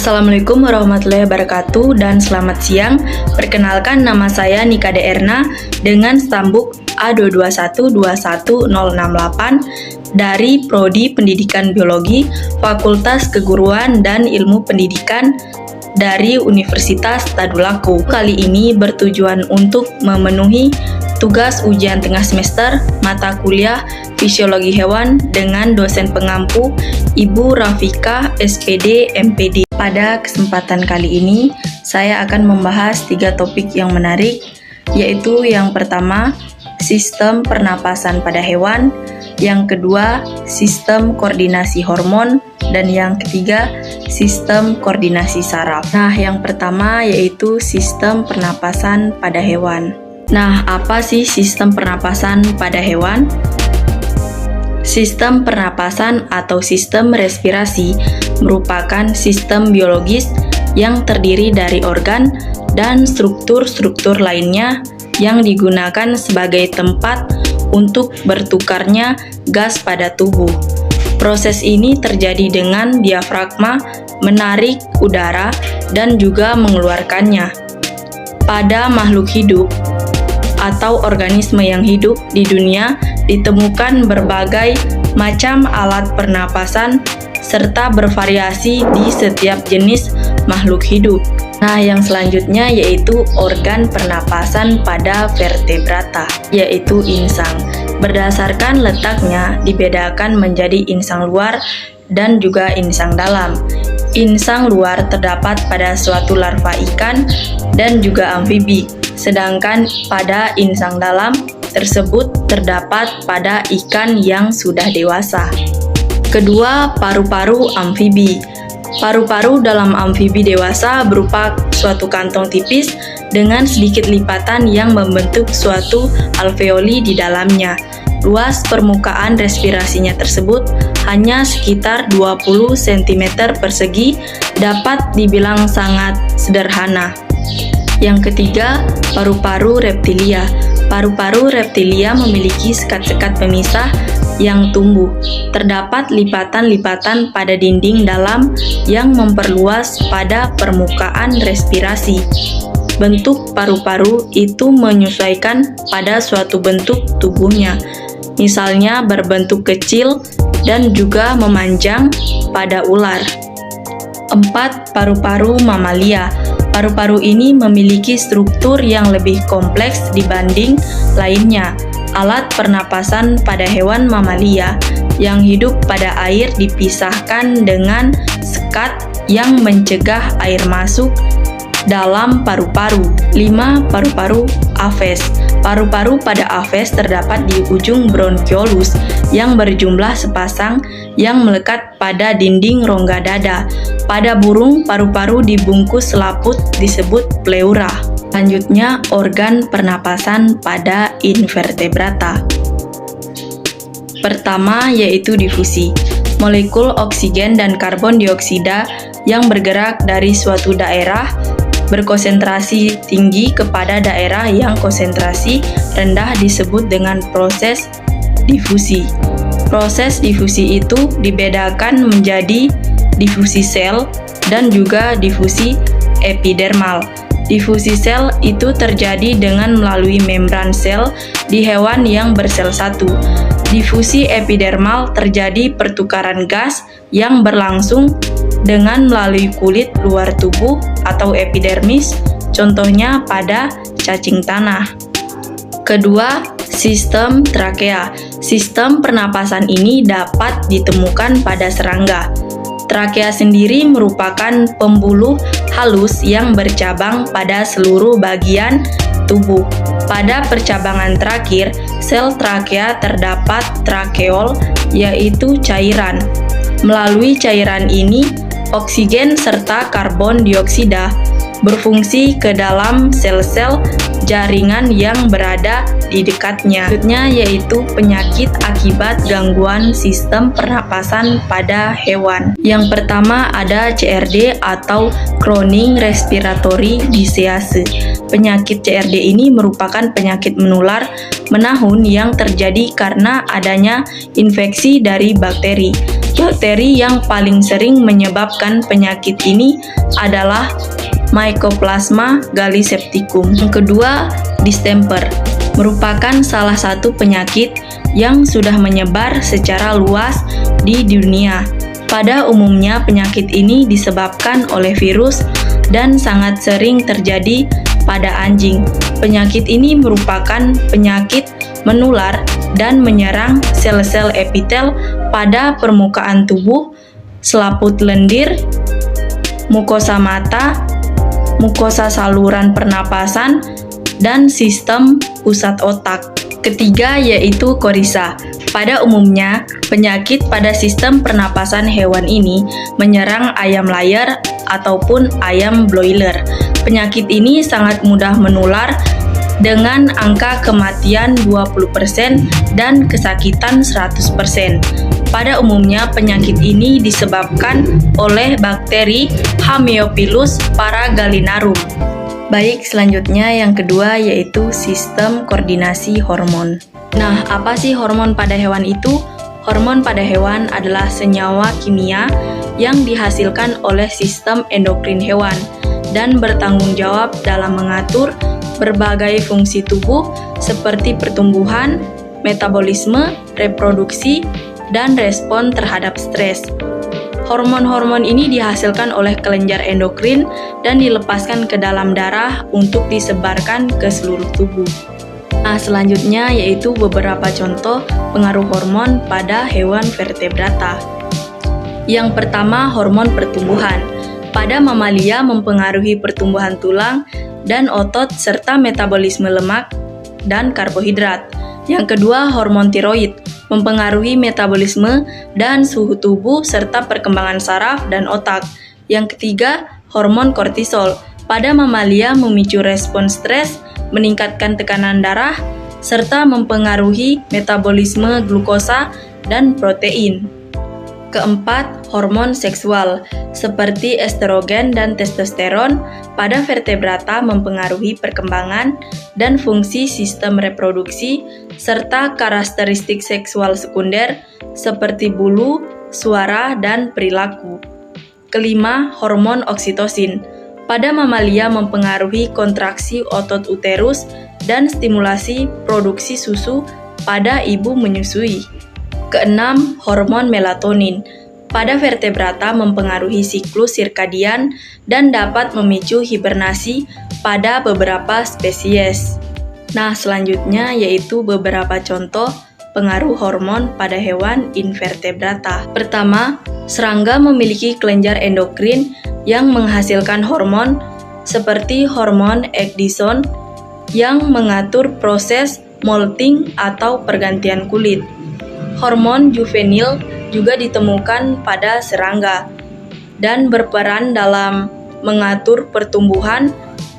Assalamualaikum warahmatullahi wabarakatuh dan selamat siang. Perkenalkan, nama saya Nika Erna dengan stambuk A221210068 dari Prodi Pendidikan Biologi Fakultas Keguruan dan Ilmu Pendidikan dari Universitas Tadulako. Kali ini bertujuan untuk memenuhi tugas ujian tengah semester mata kuliah Fisiologi Hewan dengan dosen pengampu Ibu Rafika, SPD, MPD. Pada kesempatan kali ini, saya akan membahas 3 topik yang menarik, yaitu yang pertama, sistem pernapasan pada hewan, yang kedua, sistem koordinasi hormon, dan yang ketiga, sistem koordinasi saraf. Nah, yang pertama yaitu sistem pernapasan pada hewan. Nah, apa sih sistem pernapasan pada hewan? Sistem pernapasan atau sistem respirasi merupakan sistem biologis yang terdiri dari organ dan struktur-struktur lainnya yang digunakan sebagai tempat untuk bertukarnya gas pada tubuh. Proses ini terjadi dengan diafragma menarik udara dan juga mengeluarkannya. Pada makhluk hidup atau organisme yang hidup di dunia ditemukan berbagai macam alat pernapasan serta bervariasi di setiap jenis makhluk hidup. Nah, yang selanjutnya yaitu organ pernapasan pada vertebrata, yaitu insang. Berdasarkan letaknya dibedakan menjadi insang luar dan juga insang dalam. Insang luar terdapat pada suatu larva ikan dan juga amfibi, sedangkan pada insang dalam tersebut terdapat pada ikan yang sudah dewasa. Kedua, paru-paru amfibi. Paru-paru dalam amfibi dewasa berupa suatu kantong tipis dengan sedikit lipatan yang membentuk suatu alveoli di dalamnya. Luas permukaan respirasinya tersebut hanya sekitar 20 cm persegi, dapat dibilang sangat sederhana. Yang ketiga, paru-paru reptilia. Paru-paru reptilia memiliki sekat-sekat pemisah yang tumbuh. Terdapat lipatan-lipatan pada dinding dalam yang memperluas pada permukaan respirasi. Bentuk paru-paru itu menyesuaikan pada suatu bentuk tubuhnya, misalnya berbentuk kecil dan juga memanjang pada ular. 4. Paru-paru mamalia. Paru-paru ini memiliki struktur yang lebih kompleks dibanding lainnya. Alat pernapasan pada hewan mamalia yang hidup pada air dipisahkan dengan sekat yang mencegah air masuk dalam paru-paru. 5. Paru-paru aves. Paru-paru pada aves terdapat di ujung bronkiolus yang berjumlah sepasang yang melekat pada dinding rongga dada. Pada burung, paru-paru dibungkus selaput disebut pleura. Selanjutnya, organ pernapasan pada invertebrata. Pertama yaitu difusi. Molekul oksigen dan karbon dioksida yang bergerak dari suatu daerah berkonsentrasi tinggi kepada daerah yang konsentrasi rendah disebut dengan proses difusi. Proses difusi itu dibedakan menjadi difusi sel dan juga difusi epidermal. Difusi sel itu terjadi dengan melalui membran sel di hewan yang bersel satu. Difusi epidermal terjadi pertukaran gas yang berlangsung dengan melalui kulit luar tubuh atau epidermis, contohnya pada cacing tanah. Kedua, sistem trakea. Sistem pernapasan ini dapat ditemukan pada serangga. Trakea sendiri merupakan pembuluh halus yang bercabang pada seluruh bagian tubuh. Pada percabangan terakhir, sel trakea terdapat trakeol, yaitu cairan. Melalui cairan ini, oksigen serta karbon dioksida berfungsi ke dalam sel-sel jaringan yang berada di dekatnya. Selanjutnya yaitu penyakit akibat gangguan sistem pernapasan pada hewan. Yang pertama ada CRD atau Chronic Respiratory Disease. Penyakit CRD ini merupakan penyakit menular menahun yang terjadi karena adanya infeksi dari bakteri. Bakteri yang paling sering menyebabkan penyakit ini adalah Mycoplasma gallisepticum. Yang kedua, distemper, merupakan salah satu penyakit yang sudah menyebar secara luas di dunia. Pada umumnya, penyakit ini disebabkan oleh virus dan sangat sering terjadi pada anjing. Penyakit ini merupakan penyakit menular dan menyerang sel-sel epitel pada permukaan tubuh, selaput lendir, mukosa mata, mukosa saluran pernapasan, dan sistem pusat otak. Ketiga yaitu koryza. Pada umumnya, penyakit pada sistem pernapasan hewan ini menyerang ayam layar ataupun ayam broiler. Penyakit ini sangat mudah menular dengan angka kematian 20% dan kesakitan 100%. Pada umumnya, penyakit ini disebabkan oleh bakteri Haemophilus paragallinarum. Baik, selanjutnya yang kedua yaitu sistem koordinasi hormon. Nah, apa sih hormon pada hewan itu? Hormon pada hewan adalah senyawa kimia yang dihasilkan oleh sistem endokrin hewan dan bertanggung jawab dalam mengatur berbagai fungsi tubuh seperti pertumbuhan, metabolisme, reproduksi, dan respon terhadap stres. Hormon-hormon ini dihasilkan oleh kelenjar endokrin dan dilepaskan ke dalam darah untuk disebarkan ke seluruh tubuh. Nah, selanjutnya yaitu beberapa contoh pengaruh hormon pada hewan vertebrata. Yang pertama, hormon pertumbuhan. Pada mamalia mempengaruhi pertumbuhan tulang dan otot serta metabolisme lemak dan karbohidrat. Yang kedua, hormon tiroid mempengaruhi metabolisme dan suhu tubuh serta perkembangan saraf dan otak. Yang ketiga, hormon kortisol. Pada mamalia memicu respon stres, meningkatkan tekanan darah, serta mempengaruhi metabolisme glukosa dan protein. Keempat, hormon seksual, seperti estrogen dan testosteron pada vertebrata mempengaruhi perkembangan dan fungsi sistem reproduksi, serta karakteristik seksual sekunder seperti bulu, suara, dan perilaku. Kelima, hormon oksitosin. Pada mamalia mempengaruhi kontraksi otot uterus dan stimulasi produksi susu pada ibu menyusui. Keenam, hormon melatonin. Pada vertebrata mempengaruhi siklus sirkadian dan dapat memicu hibernasi pada beberapa spesies. Nah, selanjutnya yaitu beberapa contoh pengaruh hormon pada hewan invertebrata. Pertama, serangga memiliki kelenjar endokrin yang menghasilkan hormon seperti hormon Ecdysone yang mengatur proses molting atau pergantian kulit. Hormon juvenil juga ditemukan pada serangga dan berperan dalam mengatur pertumbuhan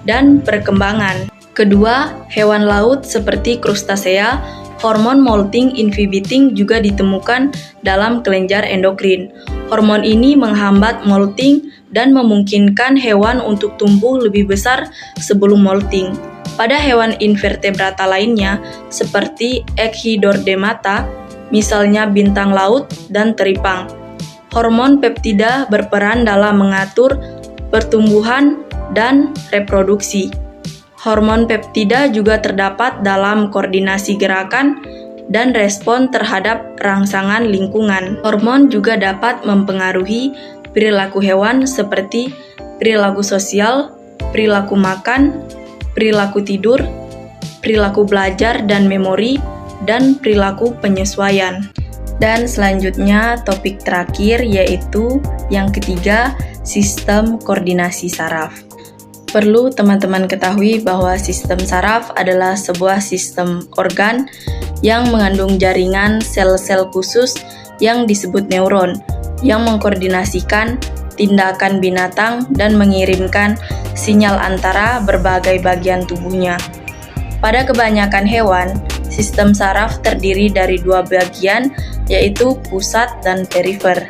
dan perkembangan. Kedua, hewan laut seperti krustasea, hormon molting inhibiting juga ditemukan dalam kelenjar endokrin. Hormon ini menghambat molting dan memungkinkan hewan untuk tumbuh lebih besar sebelum molting. Pada hewan invertebrata lainnya, seperti Echidordemata, misalnya bintang laut dan teripang, hormon peptida berperan dalam mengatur pertumbuhan dan reproduksi. Hormon peptida juga terdapat dalam koordinasi gerakan dan respon terhadap rangsangan lingkungan. Hormon juga dapat mempengaruhi perilaku hewan seperti perilaku sosial, perilaku makan, perilaku tidur, perilaku belajar dan memori, dan perilaku penyesuaian. Dan selanjutnya topik terakhir yaitu yang ketiga, sistem koordinasi saraf. Perlu teman-teman ketahui bahwa sistem saraf adalah sebuah sistem organ yang mengandung jaringan sel-sel khusus yang disebut neuron, yang mengkoordinasikan tindakan binatang dan mengirimkan sinyal antara berbagai bagian tubuhnya. Pada kebanyakan hewan, sistem saraf terdiri dari dua bagian, yaitu pusat dan perifer.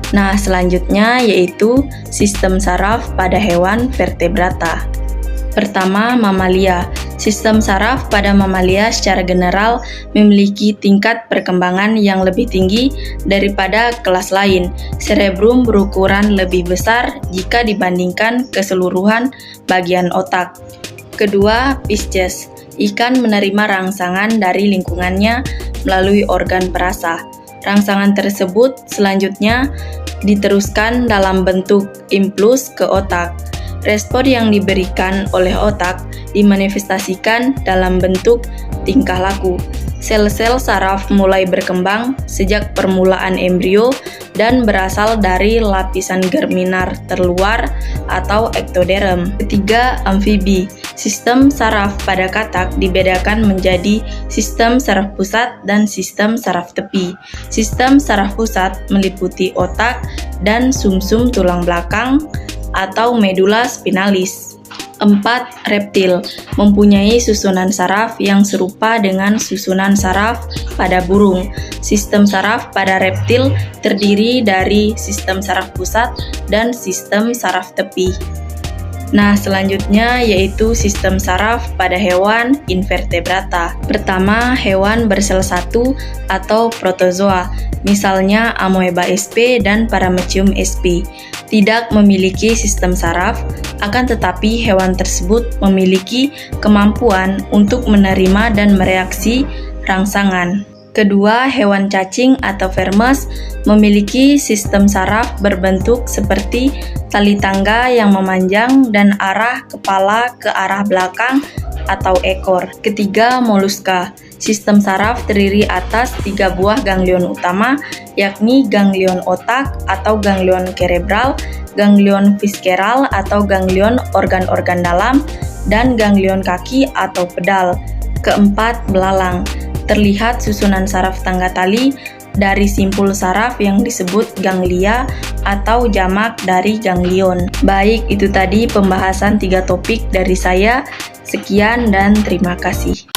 Nah, selanjutnya yaitu sistem saraf pada hewan vertebrata. Pertama, mamalia. Sistem saraf pada mamalia secara general memiliki tingkat perkembangan yang lebih tinggi daripada kelas lain. Cerebrum berukuran lebih besar jika dibandingkan keseluruhan bagian otak. Kedua, Pisces. Ikan menerima rangsangan dari lingkungannya melalui organ perasa. Rangsangan tersebut selanjutnya diteruskan dalam bentuk impuls ke otak. Respon yang diberikan oleh otak dimanifestasikan dalam bentuk tingkah laku. Sel-sel saraf mulai berkembang sejak permulaan embrio dan berasal dari lapisan germinar terluar atau ektoderm. Ketiga, amfibi. Sistem saraf pada katak dibedakan menjadi sistem saraf pusat dan sistem saraf tepi. Sistem saraf pusat meliputi otak dan sumsum tulang belakang atau medula spinalis. 4. Reptil mempunyai susunan saraf yang serupa dengan susunan saraf pada burung. Sistem saraf pada reptil terdiri dari sistem saraf pusat dan sistem saraf tepi. Nah, selanjutnya yaitu sistem saraf pada hewan invertebrata. Pertama, hewan bersel satu atau protozoa, misalnya Amoeba sp dan Paramecium sp. Tidak memiliki sistem saraf, akan tetapi hewan tersebut memiliki kemampuan untuk menerima dan mereaksi rangsangan. Kedua, hewan cacing atau vermes memiliki sistem saraf berbentuk seperti tali tangga yang memanjang dan arah kepala ke arah belakang atau ekor. Ketiga, moluska. Sistem saraf terdiri atas 3 buah ganglion utama, yakni ganglion otak atau ganglion cerebral, ganglion visceral atau ganglion organ-organ dalam, dan ganglion kaki atau pedal. Keempat, belalang. Terlihat susunan saraf tangga tali dari simpul saraf yang disebut ganglia atau jamak dari ganglion. Baik, itu tadi pembahasan 3 topik dari saya. Sekian dan terima kasih.